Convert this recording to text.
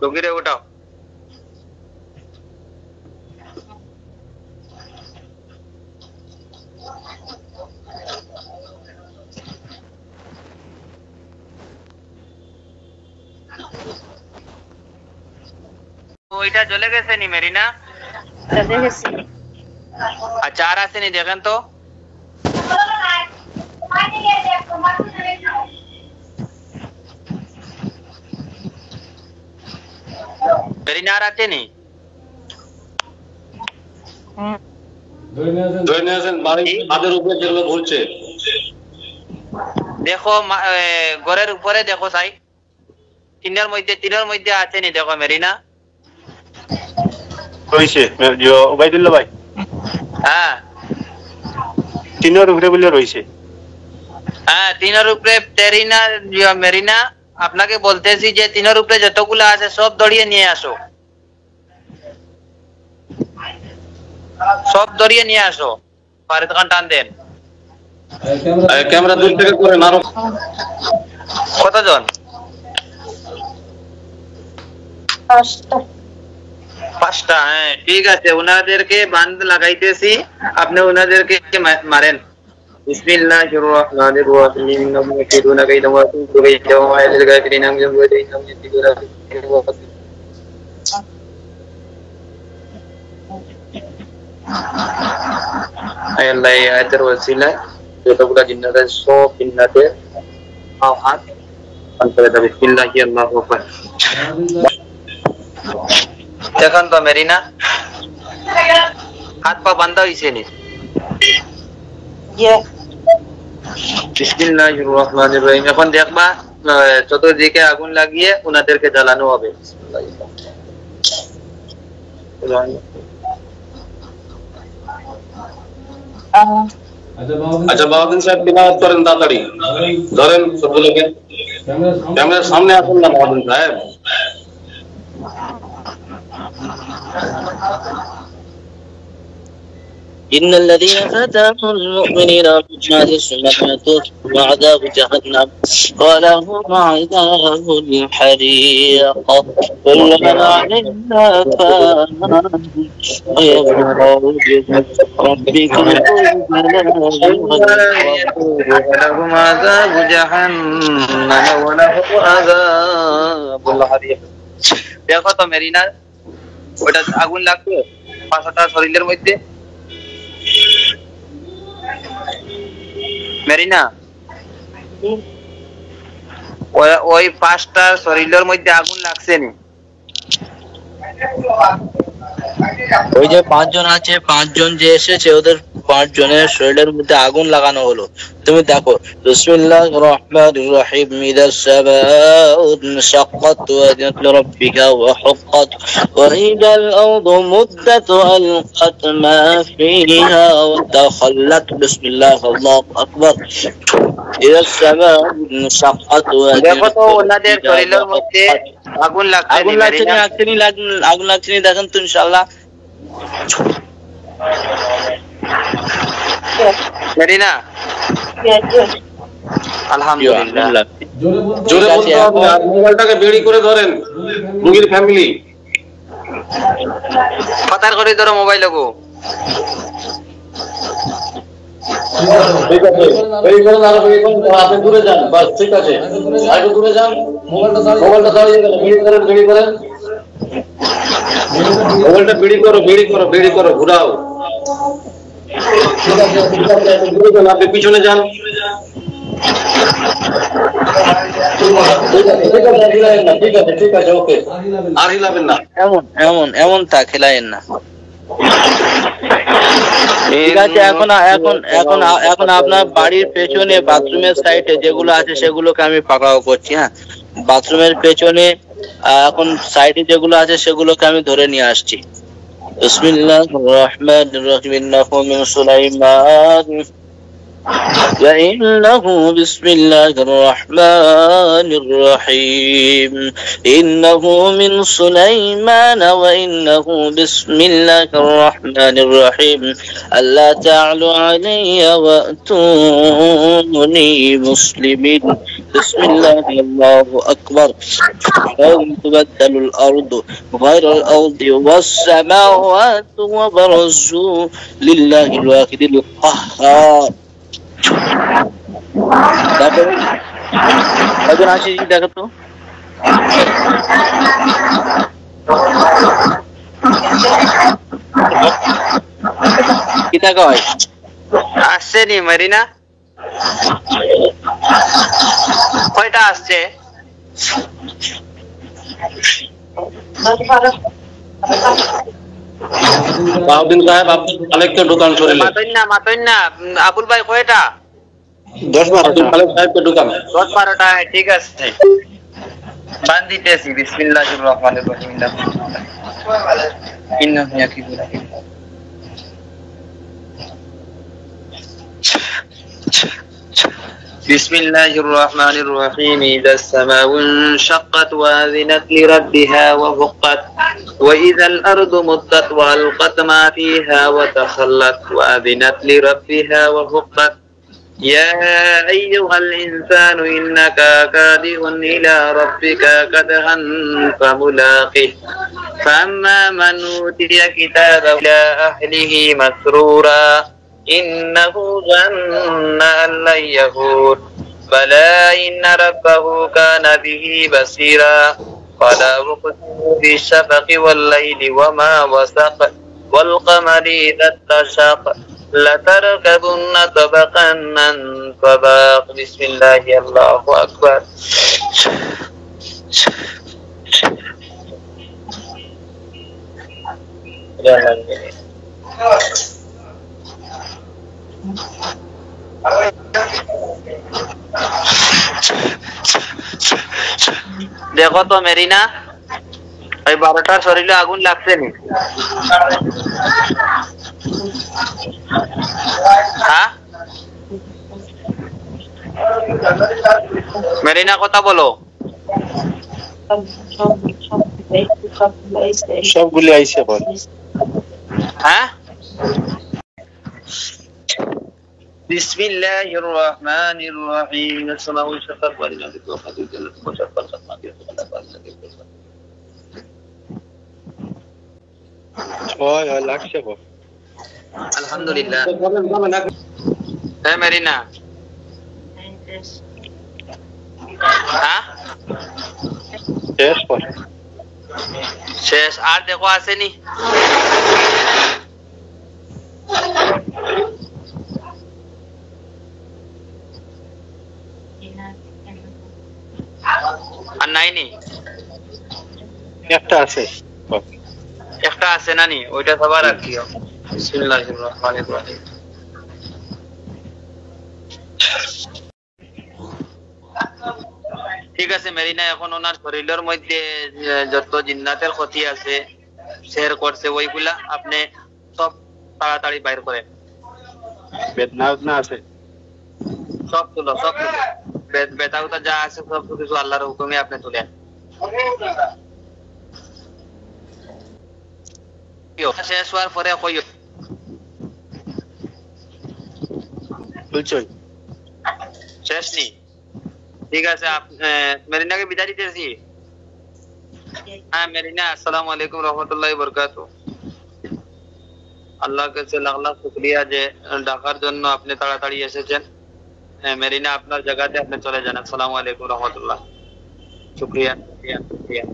লুঙ্গিরে উঠাও। ওইটা চলে গেছে নি মেরিনা? চলে গেছে। আচ্ছা আর আসেনি দেখেন তো। মেরিনা আর আসেনি? দেখো ঘরের উপরে দেখো সাই, তিনের মধ্যে আসেনি দেখো মেরিনা? রয়েছে ওবাইদুল্লাহ ভাই, হ্যাঁ তিনের উপরে বলে রয়েছে। হ্যাঁ তিনের উপরে মেরিনা, আপনাকে বলতেছি যে তিনের উপরে যতগুলো আছে সব দড়িয়ে নিয়ে আসো, সব দড়িয়ে নিয়ে আসো। ফারিদ খান টান দেন। ক্যামেরা দূর থেকে করেন। আরো কতজন? 5টা। হ্যাঁ ঠিক আছে, ওনাদেরকে বাঁধ লাগাইতেছি, আপনি ওনাদেরকে মারেন। বিসমিল্লাহির রহমানির রহিম। ইন্নাহুম ইয়াকিদুনা কাইদান ওয়া আকিদু কাইদান ওয়া আ'লাল কাফিরিনা মিন ওয়াইদিহিম ইয়াকিদুনা আল্লাহ এই আয়াতের ওসিলা যতগুলা জিন্নাত আছে সব জিন্নাতের হাত করে দেবে। বিসমিল্লাহি আল্লাহু আকবার। দেখুন তো মেরিনা, হাত পা বাঁধা হয়েছে নি? বিসমিল্লাহির রহমানির রহিম। এখন দেখবা চতুর্দিকে আগুন লাগিয়ে ওনাদেরকে জ্বালানো হবে। আচ্ছা বাহাদুর সাহেব তিলাওয়াত করেন তাড়াতাড়ি, ধরেন সবগুলোকে। ক্যামেরার সামনে আসুন না বাহাদুর সাহেব। إن الذين فتنوا المؤمنين والمؤمنات ثم ماتوا وعذاب جهنم ولهم عذاب الحريق كل من عليها فان ويبقى وجه ربك ولهم عذاب جهنم ولهم عذاب الحريق। দেখো তো মেরিনা, ওটা আগুন লাগবে 5টা শরীরের মধ্যে। মেরিনা ওই 5টা শরীরের মধ্যে আগুন লাগছে নি? ওই যে 5 জন আছে, 5 জন যে এসেছে ওদের 5 জনের শরীরের মধ্যে আগুন লাগানো হলো। তুমি দেখো বিসমিল্লাহির রহমানির রহিম। ইদা সামাউ শাক্কাত ওয়া আযনাত লিরাব্বিকা ওয়া হুক্কাত ওয়া ইদাল আরদু মুদ্দাত ওয়া আলকাত মা ফিহা ওয়া তাখাল্লাত। বিসমিল্লাহ আল্লাহু আকবার। ইদা সামাউ শাক্কাত ওয়া দেখো তো ওনাদের শরীরের মধ্যে আগুন লাগছে নি? আগুন লাগছে নি দেখেন তো ইনশাআল্লাহ। মেরিনা আলহামদুলিল্লাহ। জোরে বলতে হবে, আর মোবাইলটাকে বেড়ি করে ধরেন মুগির ফ্যামিলি। পাতার করে ধরো মোবাইল গো। ঠিক আছে, বেড়ি করেন, আরো বেড়ি করেন, আপনি দূরে যান। বাস ঠিক আছে, আরো দূরে যান। মোবাইলটা দাঁড়িয়ে গেল, বেড়ি করেন, বেড়ি করেন। মোবাইলটা বেড়ি করো, ঘুরাও। আপনি পিছনে যান। ঠিক আছে, ওকে। আর হিলাবেন না, এমন তা খেলায়েন না। ঠিক আছে, এখন আপনার বাড়ির পেছনে বাথরুমের সাইডে যেগুলো আছে সেগুলোকে আমি পাকাও করছি। হ্যাঁ, বাথরুমের পেছনে এখন সাইডে যেগুলো আছে সেগুলোকে আমি ধরে নিয়ে আসছি। বিসমিল্লাহির রহমানির রহিম। ইন্নাহু মিন সুলাইমান وإنه بسم الله الرحمن الرحيم. إنه من سليمان وإنه بسم الله الرحمن الرحيم. ألا تعلوا علي وأتوني مسلمين. بسم الله الله أكبر يوم تبدل الأرض غير الأرض والسماوات وبرزوا لله الواحد القهار দেখো কজন আছে দেখো তো কিতা কয় আসছে নি মেরিনা কয়টা আসছে বাউদ্দিন সাহেব আপনি আলেককে ঢুকান শরীরে মাতইন না আবুল ভাই কয়টা 10-12টা আলেক সাহেবকে ঢুকান 10-12টা ঠিক আছে বান্দিতেছি বিসমিল্লাহির রহমানির রহিম ইন্নাহু ইয়াকিবুনা بسم الله الرحمن الرحيم إذا السماء انشقت وأذنت لربها وحقت وإذا الأرض مدت وألقت ما فيها وتخلت وأذنت لربها وحقت يا أيها الإنسان إنك كادح إلى ربك كدحا فملاقيه فأما من أوتي كتابه إلى أهله مسرورا إنه ظن أن لن يهور بلى إن ربه كان به بصيرا فلا أقسم بالشفق والليل وما وسق والقمر إذا اتسق لتركبن طبقا عن طبق بسم الله الله أكبر দেখো তো মেরিনা ওই 12টার শরীরে আগুন লাগছে নি হ্যাঁ মেরিনা কথা বলো সবগুলি আইছে বল হ্যাঁ بسم الله الرحمن الرحيم السماء انشقت والأرض انشقت الجنة وانشقت ما فيها ওই লাগছে বল আলহামদুলিল্লাহ হ্যাঁ মেরিনা হ্যাঁ শেষ বল শেষ আর দেখো আসেনি আর নাইনি একটা আছে বল একটা আছে নানি ওইটা সবার রাখিও বিসমিল্লাহির রহমানির রহিম ঠিক আছে মেরিনা এখন ওনার শরীরের মধ্যে যত জিন্নাতের ক্ষতি আছে শেয়ার করছে ওইগুলা আপনি সব তাড়াতাড়ি বাইর করেন বেদনা আছে সব তুলো বেতা উতা যা আছে সব কিছু আল্লাহর হুকুমে আপনি তুলেন শেষ হওয়ার পরে কইও বলছই শেষ নি ঠিক আছে মেরিনাকে বিদায় দিতেছি হ্যাঁ মেরিনা আসসালামু আলাইকুম রহমতুল্লাহি ওয়া বারাকাতুহু আল্লাহর কাছে লাখ লাখ শুকরিয়া যে ডাকার জন্য আপনি তাড়াতাড়ি এসেছেন মেরিনা আপনার জায়গাতে আপনি চলে যান আসসালামু আলাইকুম রহমতুল্লাহ শুকরিয়া শুকরিয়া শুকরিয়া